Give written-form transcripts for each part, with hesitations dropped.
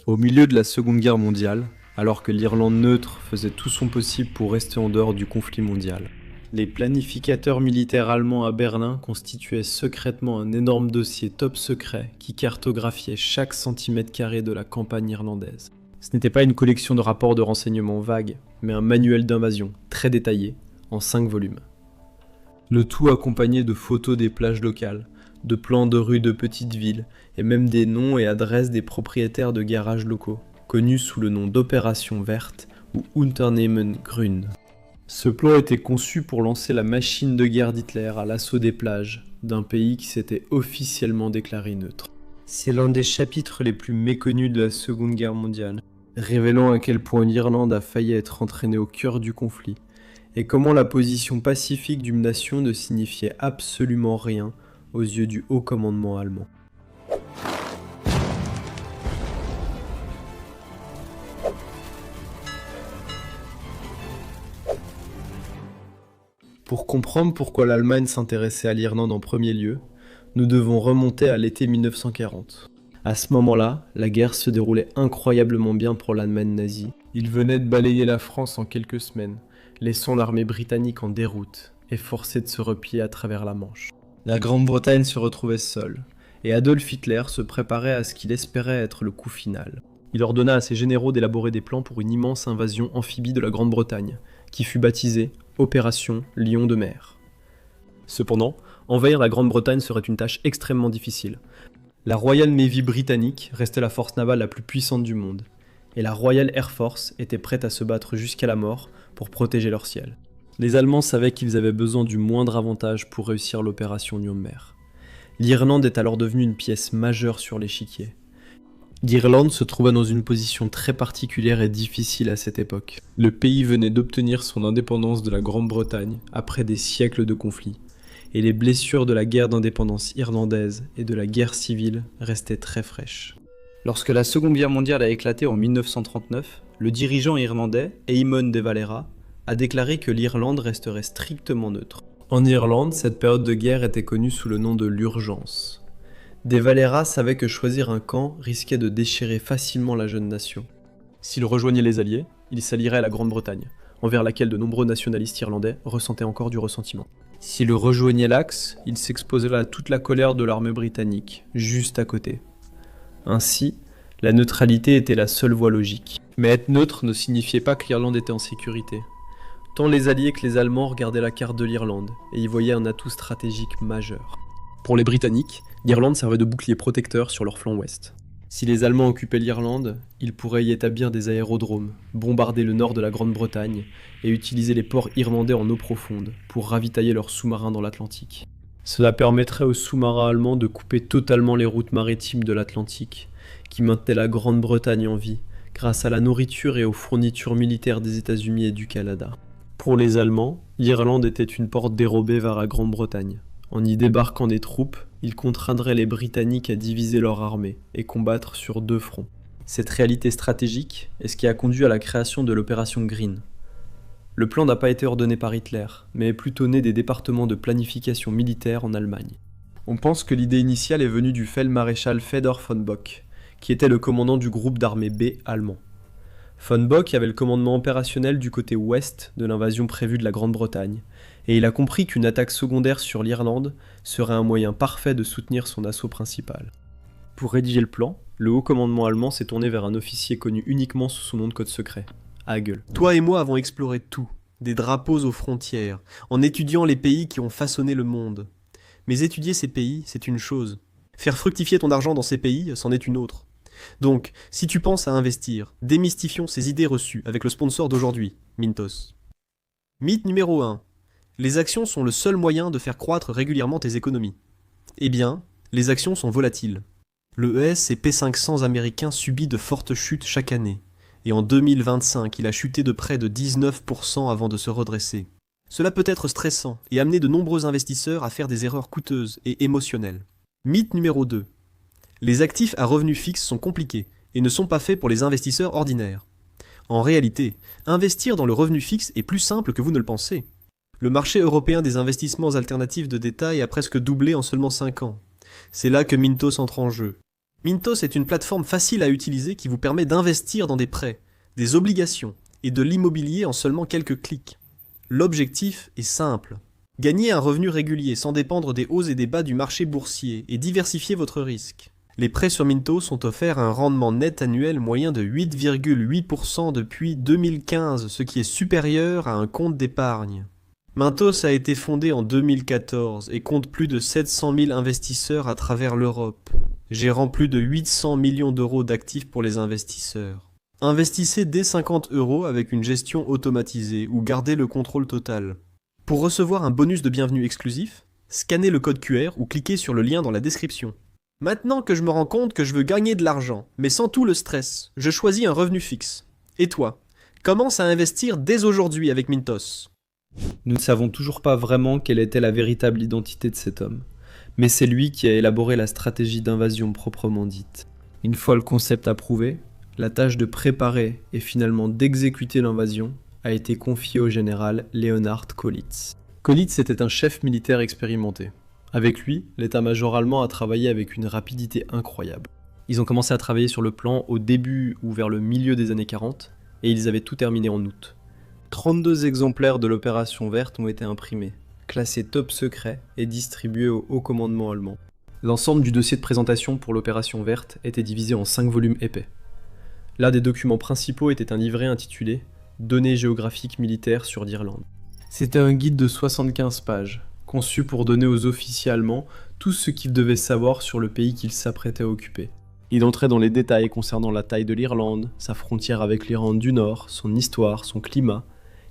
Au milieu de la Seconde Guerre mondiale, alors que l'Irlande neutre faisait tout son possible pour rester en dehors du conflit mondial, les planificateurs militaires allemands à Berlin constituaient secrètement un énorme dossier top secret qui cartographiait chaque centimètre carré de la campagne irlandaise. Ce n'était pas une collection de rapports de renseignements vagues, mais un manuel d'invasion très détaillé, en 5 volumes. Le tout accompagné de photos des plages locales, de plans de rues de petites villes, et même des noms et adresses des propriétaires de garages locaux, connus sous le nom d'Opération Verte ou Unternehmen Grün. Ce plan était conçu pour lancer la machine de guerre d'Hitler à l'assaut des plages, d'un pays qui s'était officiellement déclaré neutre. C'est l'un des chapitres les plus méconnus de la Seconde Guerre mondiale, révélant à quel point l'Irlande a failli être entraînée au cœur du conflit, et comment la position pacifique d'une nation ne signifiait absolument rien aux yeux du haut commandement allemand. Pour comprendre pourquoi l'Allemagne s'intéressait à l'Irlande en premier lieu, nous devons remonter à l'été 1940. À ce moment-là, la guerre se déroulait incroyablement bien pour l'Allemagne nazie. Il venait de balayer la France en quelques semaines, laissant l'armée britannique en déroute et forcée de se replier à travers la Manche. La Grande-Bretagne se retrouvait seule, et Adolf Hitler se préparait à ce qu'il espérait être le coup final. Il ordonna à ses généraux d'élaborer des plans pour une immense invasion amphibie de la Grande-Bretagne, qui fut baptisée Opération Lion de mer. Cependant, envahir la Grande-Bretagne serait une tâche extrêmement difficile. La Royal Navy britannique restait la force navale la plus puissante du monde, et la Royal Air Force était prête à se battre jusqu'à la mort pour protéger leur ciel. Les Allemands savaient qu'ils avaient besoin du moindre avantage pour réussir l'opération Lion de mer. L'Irlande est alors devenue une pièce majeure sur l'échiquier. L'Irlande se trouvait dans une position très particulière et difficile à cette époque. Le pays venait d'obtenir son indépendance de la Grande-Bretagne après des siècles de conflits, et les blessures de la guerre d'indépendance irlandaise et de la guerre civile restaient très fraîches. Lorsque la Seconde Guerre mondiale a éclaté en 1939, le dirigeant irlandais, Eamon de Valera, a déclaré que l'Irlande resterait strictement neutre. En Irlande, cette période de guerre était connue sous le nom de l'urgence. De Valera savait que choisir un camp risquait de déchirer facilement la jeune nation. S'il rejoignait les Alliés, il s'allierait à la Grande-Bretagne, envers laquelle de nombreux nationalistes irlandais ressentaient encore du ressentiment. S'il rejoignait l'Axe, il s'exposerait à toute la colère de l'armée britannique, juste à côté. Ainsi, la neutralité était la seule voie logique. Mais être neutre ne signifiait pas que l'Irlande était en sécurité. Tant les Alliés que les Allemands regardaient la carte de l'Irlande et y voyaient un atout stratégique majeur. Pour les Britanniques, l'Irlande servait de bouclier protecteur sur leur flanc ouest. Si les Allemands occupaient l'Irlande, ils pourraient y établir des aérodromes, bombarder le nord de la Grande-Bretagne et utiliser les ports irlandais en eau profonde pour ravitailler leurs sous-marins dans l'Atlantique. Cela permettrait aux sous-marins allemands de couper totalement les routes maritimes de l'Atlantique, qui maintenaient la Grande-Bretagne en vie, grâce à la nourriture et aux fournitures militaires des États-Unis et du Canada. Pour les Allemands, l'Irlande était une porte dérobée vers la Grande-Bretagne. En y débarquant des troupes, ils contraindraient les Britanniques à diviser leur armée et combattre sur 2 fronts. Cette réalité stratégique est ce qui a conduit à la création de l'opération Green. Le plan n'a pas été ordonné par Hitler, mais est plutôt né des départements de planification militaire en Allemagne. On pense que l'idée initiale est venue du Feldmaréchal Fedor von Bock, qui était le commandant du groupe d'armée B allemand. Von Bock avait le commandement opérationnel du côté ouest de l'invasion prévue de la Grande-Bretagne, et il a compris qu'une attaque secondaire sur l'Irlande serait un moyen parfait de soutenir son assaut principal. Pour rédiger le plan, le haut commandement allemand s'est tourné vers un officier connu uniquement sous son nom de code secret, Hagel. Toi et moi avons exploré tout, des drapeaux aux frontières, en étudiant les pays qui ont façonné le monde. Mais étudier ces pays, c'est une chose. Faire fructifier ton argent dans ces pays, c'en est une autre. Donc, si tu penses à investir, démystifions ces idées reçues avec le sponsor d'aujourd'hui, Mintos. Mythe numéro 1. Les actions sont le seul moyen de faire croître régulièrement tes économies. Eh bien, les actions sont volatiles. Le S&P 500 américain subit de fortes chutes chaque année, et en 2025, il a chuté de près de 19% avant de se redresser. Cela peut être stressant et amener de nombreux investisseurs à faire des erreurs coûteuses et émotionnelles. Mythe numéro 2. Les actifs à revenus fixes sont compliqués et ne sont pas faits pour les investisseurs ordinaires. En réalité, investir dans le revenu fixe est plus simple que vous ne le pensez. Le marché européen des investissements alternatifs de détail a presque doublé en seulement 5 ans. C'est là que Mintos entre en jeu. Mintos est une plateforme facile à utiliser qui vous permet d'investir dans des prêts, des obligations et de l'immobilier en seulement quelques clics. L'objectif est simple. Gagner un revenu régulier sans dépendre des hauts et des bas du marché boursier et diversifier votre risque. Les prêts sur Mintos sont offerts à un rendement net annuel moyen de 8,8% depuis 2015, ce qui est supérieur à un compte d'épargne. Mintos a été fondé en 2014 et compte plus de 700 000 investisseurs à travers l'Europe, gérant plus de 800 millions d'euros d'actifs pour les investisseurs. Investissez dès 50 € avec une gestion automatisée ou gardez le contrôle total. Pour recevoir un bonus de bienvenue exclusif, scannez le code QR ou cliquez sur le lien dans la description. Maintenant que je me rends compte que je veux gagner de l'argent, mais sans tout le stress, je choisis un revenu fixe. Et toi, commence à investir dès aujourd'hui avec Mintos. Nous ne savons toujours pas vraiment quelle était la véritable identité de cet homme, mais c'est lui qui a élaboré la stratégie d'invasion proprement dite. Une fois le concept approuvé, la tâche de préparer et finalement d'exécuter l'invasion a été confiée au général Leonhard Kölitz. Kölitz était un chef militaire expérimenté. Avec lui, l'état-major allemand a travaillé avec une rapidité incroyable. Ils ont commencé à travailler sur le plan au début ou vers le milieu des années 40, et ils avaient tout terminé en août. 32 exemplaires de l'opération verte ont été imprimés, classés top secret et distribués au haut commandement allemand. L'ensemble du dossier de présentation pour l'opération verte était divisé en 5 volumes épais. L'un des documents principaux était un livret intitulé « Données géographiques militaires sur l'Irlande ». C'était un guide de 75 pages, conçu pour donner aux officiers allemands tout ce qu'ils devaient savoir sur le pays qu'ils s'apprêtaient à occuper. Il entrait dans les détails concernant la taille de l'Irlande, sa frontière avec l'Irlande du Nord, son histoire, son climat,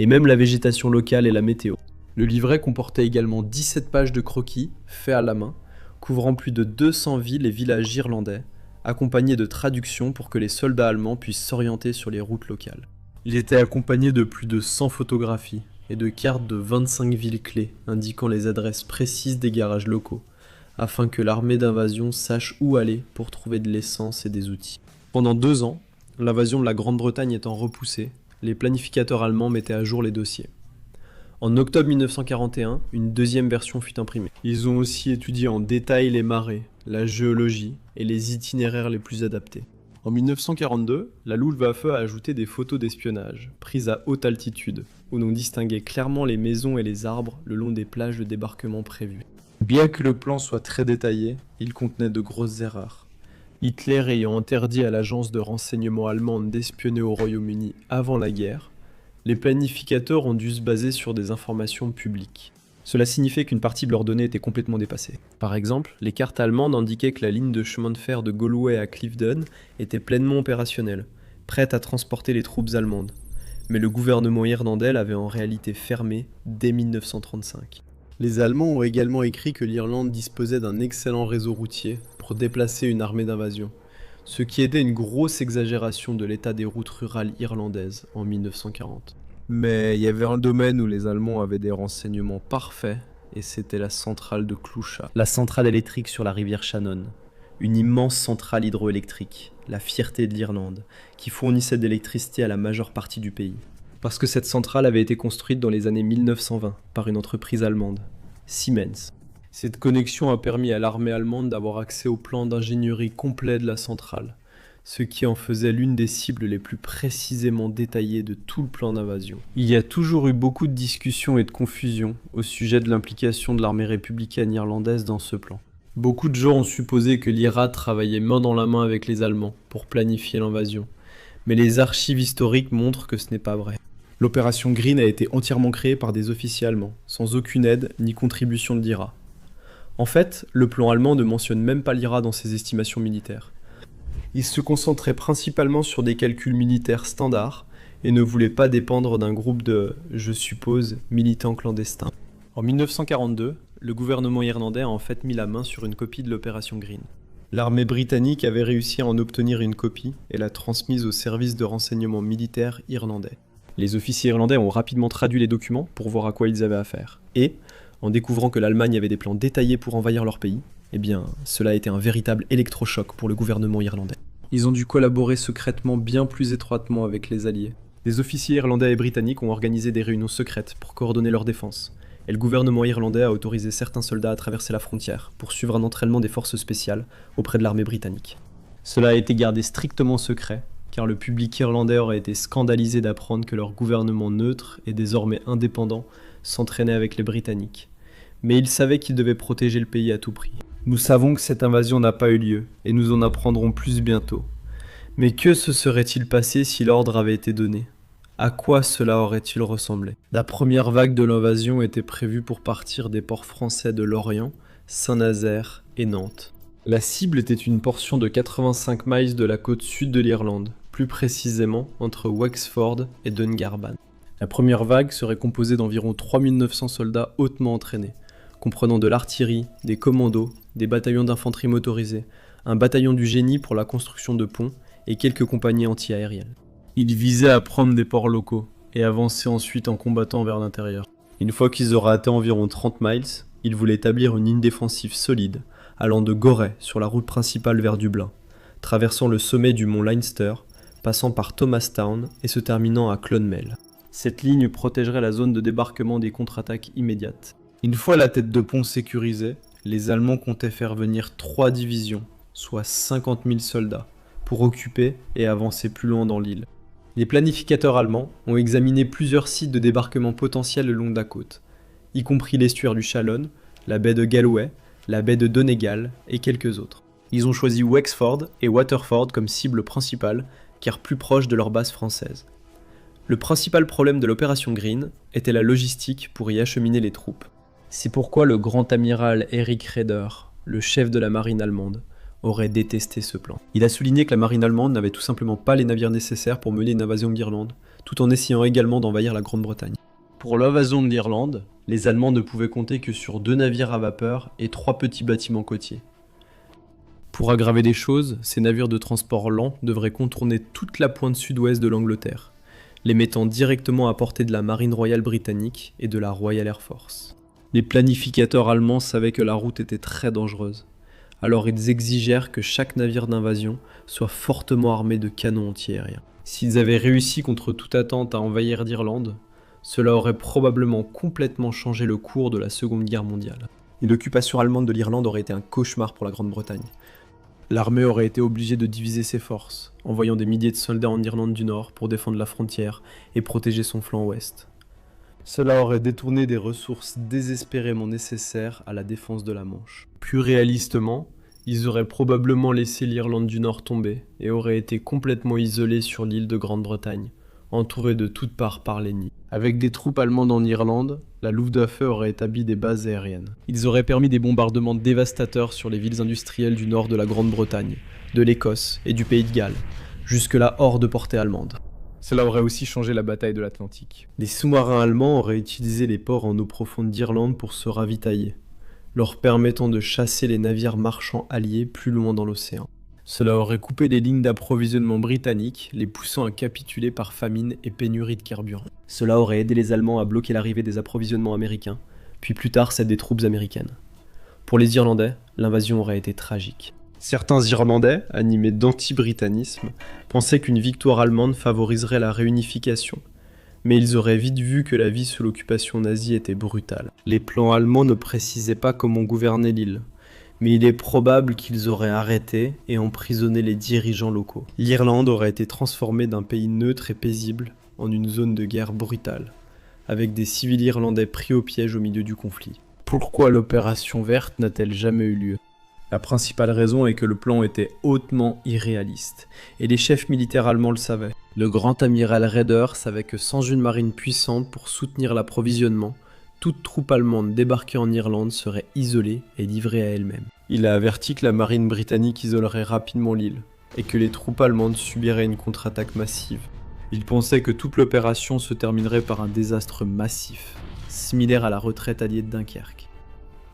et même la végétation locale et la météo. Le livret comportait également 17 pages de croquis, faits à la main, couvrant plus de 200 villes et villages irlandais, accompagnés de traductions pour que les soldats allemands puissent s'orienter sur les routes locales. Il était accompagné de plus de 100 photographies et de cartes de 25 villes clés indiquant les adresses précises des garages locaux, afin que l'armée d'invasion sache où aller pour trouver de l'essence et des outils. Pendant 2 ans, l'invasion de la Grande-Bretagne étant repoussée, les planificateurs allemands mettaient à jour les dossiers. En octobre 1941, une deuxième version fut imprimée. Ils ont aussi étudié en détail les marées, la géologie et les itinéraires les plus adaptés. En 1942, la Luftwaffe a ajouté des photos d'espionnage, prises à haute altitude, où l'on distinguait clairement les maisons et les arbres le long des plages de débarquement prévues. Bien que le plan soit très détaillé, il contenait de grosses erreurs. Hitler ayant interdit à l'agence de renseignement allemande d'espionner au Royaume-Uni avant la guerre, les planificateurs ont dû se baser sur des informations publiques. Cela signifiait qu'une partie de leurs données était complètement dépassée. Par exemple, les cartes allemandes indiquaient que la ligne de chemin de fer de Galway à Clifden était pleinement opérationnelle, prête à transporter les troupes allemandes. Mais le gouvernement irlandais l'avait en réalité fermée dès 1935. Les Allemands ont également écrit que l'Irlande disposait d'un excellent réseau routier pour déplacer une armée d'invasion, ce qui était une grosse exagération de l'état des routes rurales irlandaises en 1940. Mais il y avait un domaine où les Allemands avaient des renseignements parfaits, et c'était la centrale de Cloucha. La centrale électrique sur la rivière Shannon. Une immense centrale hydroélectrique, la fierté de l'Irlande, qui fournissait de l'électricité à la majeure partie du pays. Parce que cette centrale avait été construite dans les années 1920 par une entreprise allemande, Siemens. Cette connexion a permis à l'armée allemande d'avoir accès au plan d'ingénierie complet de la centrale, ce qui en faisait l'une des cibles les plus précisément détaillées de tout le plan d'invasion. Il y a toujours eu beaucoup de discussions et de confusion au sujet de l'implication de l'armée républicaine irlandaise dans ce plan. Beaucoup de gens ont supposé que l'IRA travaillait main dans la main avec les Allemands pour planifier l'invasion, mais les archives historiques montrent que ce n'est pas vrai. L'opération Green a été entièrement créée par des officiers allemands, sans aucune aide ni contribution de l'IRA. En fait, le plan allemand ne mentionne même pas l'IRA dans ses estimations militaires. Il se concentrait principalement sur des calculs militaires standards et ne voulait pas dépendre d'un groupe de, je suppose, militants clandestins. En 1942, le gouvernement irlandais a en fait mis la main sur une copie de l'opération Green. L'armée britannique avait réussi à en obtenir une copie et l'a transmise au service de renseignement militaire irlandais. Les officiers irlandais ont rapidement traduit les documents pour voir à quoi ils avaient affaire. Et, en découvrant que l'Allemagne avait des plans détaillés pour envahir leur pays, eh bien, cela a été un véritable électrochoc pour le gouvernement irlandais. Ils ont dû collaborer secrètement bien plus étroitement avec les Alliés. Des officiers irlandais et britanniques ont organisé des réunions secrètes pour coordonner leur défense. Et le gouvernement irlandais a autorisé certains soldats à traverser la frontière pour suivre un entraînement des forces spéciales auprès de l'armée britannique. Cela a été gardé strictement secret, car le public irlandais aurait été scandalisé d'apprendre que leur gouvernement neutre et désormais indépendant s'entraînait avec les Britanniques. Mais ils savaient qu'ils devaient protéger le pays à tout prix. Nous savons que cette invasion n'a pas eu lieu, et nous en apprendrons plus bientôt. Mais que se serait-il passé si l'ordre avait été donné ? À quoi cela aurait-il ressemblé ? La première vague de l'invasion était prévue pour partir des ports français de Lorient, Saint-Nazaire et Nantes. La cible était une portion de 85 miles de la côte sud de l'Irlande, plus précisément entre Wexford et Dungarvan. La première vague serait composée d'environ 3900 soldats hautement entraînés, comprenant de l'artillerie, des commandos, des bataillons d'infanterie motorisés, un bataillon du génie pour la construction de ponts et quelques compagnies anti-aériennes. Ils visaient à prendre des ports locaux et avancer ensuite en combattant vers l'intérieur. Une fois qu'ils auraient atteint environ 30 miles, ils voulaient établir une ligne défensive solide, allant de Gorey sur la route principale vers Dublin, traversant le sommet du mont Leinster, passant par Thomastown et se terminant à Clonmel. Cette ligne protégerait la zone de débarquement des contre-attaques immédiates. Une fois la tête de pont sécurisée, les Allemands comptaient faire venir 3 divisions, soit 50 000 soldats, pour occuper et avancer plus loin dans l'île. Les planificateurs allemands ont examiné plusieurs sites de débarquement potentiels le long de la côte, y compris l'estuaire du Chalon, la baie de Galway, la baie de Donegal et quelques autres. Ils ont choisi Wexford et Waterford comme cibles principales, car plus proches de leur base française. Le principal problème de l'opération Green était la logistique pour y acheminer les troupes. C'est pourquoi le grand amiral Erich Raeder, le chef de la marine allemande, aurait détesté ce plan. Il a souligné que la marine allemande n'avait tout simplement pas les navires nécessaires pour mener une invasion de l'Irlande, tout en essayant également d'envahir la Grande-Bretagne. Pour l'invasion de l'Irlande, les Allemands ne pouvaient compter que sur 2 navires à vapeur et 3 petits bâtiments côtiers. Pour aggraver les choses, ces navires de transport lents devraient contourner toute la pointe sud-ouest de l'Angleterre, les mettant directement à portée de la marine royale britannique et de la Royal Air Force. Les planificateurs allemands savaient que la route était très dangereuse. Alors ils exigèrent que chaque navire d'invasion soit fortement armé de canons anti-aériens. S'ils avaient réussi contre toute attente à envahir l'Irlande, cela aurait probablement complètement changé le cours de la Seconde Guerre mondiale. Et l'occupation allemande de l'Irlande aurait été un cauchemar pour la Grande-Bretagne. L'armée aurait été obligée de diviser ses forces, envoyant des milliers de soldats en Irlande du Nord pour défendre la frontière et protéger son flanc ouest. Cela aurait détourné des ressources désespérément nécessaires à la défense de la Manche. Plus réalistement, ils auraient probablement laissé l'Irlande du Nord tomber et auraient été complètement isolés sur l'île de Grande-Bretagne, entourés de toutes parts par l'ennemi. Avec des troupes allemandes en Irlande, la Luftwaffe aurait établi des bases aériennes. Ils auraient permis des bombardements dévastateurs sur les villes industrielles du nord de la Grande-Bretagne, de l'Écosse et du Pays de Galles, jusque-là hors de portée allemande. Cela aurait aussi changé la bataille de l'Atlantique. Les sous-marins allemands auraient utilisé les ports en eau profonde d'Irlande pour se ravitailler, leur permettant de chasser les navires marchands alliés plus loin dans l'océan. Cela aurait coupé les lignes d'approvisionnement britanniques, les poussant à capituler par famine et pénurie de carburant. Cela aurait aidé les Allemands à bloquer l'arrivée des approvisionnements américains, puis plus tard celle des troupes américaines. Pour les Irlandais, l'invasion aurait été tragique. Certains Irlandais, animés d'anti-britannisme, pensaient qu'une victoire allemande favoriserait la réunification, mais ils auraient vite vu que la vie sous l'occupation nazie était brutale. Les plans allemands ne précisaient pas comment gouverner l'île, mais il est probable qu'ils auraient arrêté et emprisonné les dirigeants locaux. L'Irlande aurait été transformée d'un pays neutre et paisible en une zone de guerre brutale, avec des civils irlandais pris au piège au milieu du conflit. Pourquoi l'opération verte n'a-t-elle jamais eu lieu ? La principale raison est que le plan était hautement irréaliste, et les chefs militaires allemands le savaient. Le grand amiral Raeder savait que sans une marine puissante pour soutenir l'approvisionnement, toute troupe allemande débarquée en Irlande serait isolée et livrée à elle-même. Il a averti que la marine britannique isolerait rapidement l'île, et que les troupes allemandes subiraient une contre-attaque massive. Il pensait que toute l'opération se terminerait par un désastre massif, similaire à la retraite alliée de Dunkerque.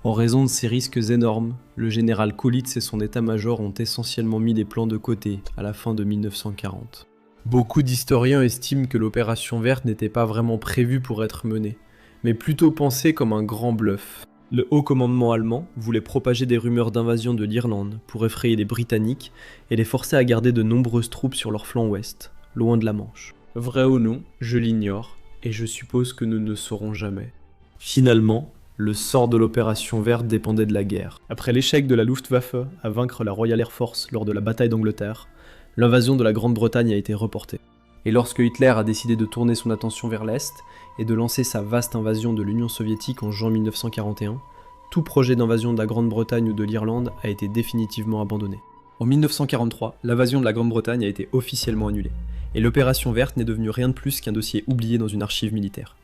En raison de ces risques énormes, le général Kaulitz et son état-major ont essentiellement mis les plans de côté à la fin de 1940. Beaucoup d'historiens estiment que l'opération verte n'était pas vraiment prévue pour être menée, mais plutôt pensée comme un grand bluff. Le haut commandement allemand voulait propager des rumeurs d'invasion de l'Irlande pour effrayer les Britanniques et les forcer à garder de nombreuses troupes sur leur flanc ouest, loin de la Manche. Vrai ou non, je l'ignore, et je suppose que nous ne saurons jamais. Finalement, Le sort de l'opération verte dépendait de la guerre. Après l'échec de la Luftwaffe à vaincre la Royal Air Force lors de la bataille d'Angleterre, l'invasion de la Grande-Bretagne a été reportée. Et lorsque Hitler a décidé de tourner son attention vers l'Est et de lancer sa vaste invasion de l'Union soviétique en juin 1941, tout projet d'invasion de la Grande-Bretagne ou de l'Irlande a été définitivement abandonné. En 1943, l'invasion de la Grande-Bretagne a été officiellement annulée, et l'opération verte n'est devenue rien de plus qu'un dossier oublié dans une archive militaire.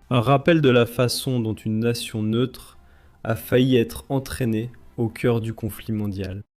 Un rappel de la façon dont une nation neutre a failli être entraînée au cœur du conflit mondial.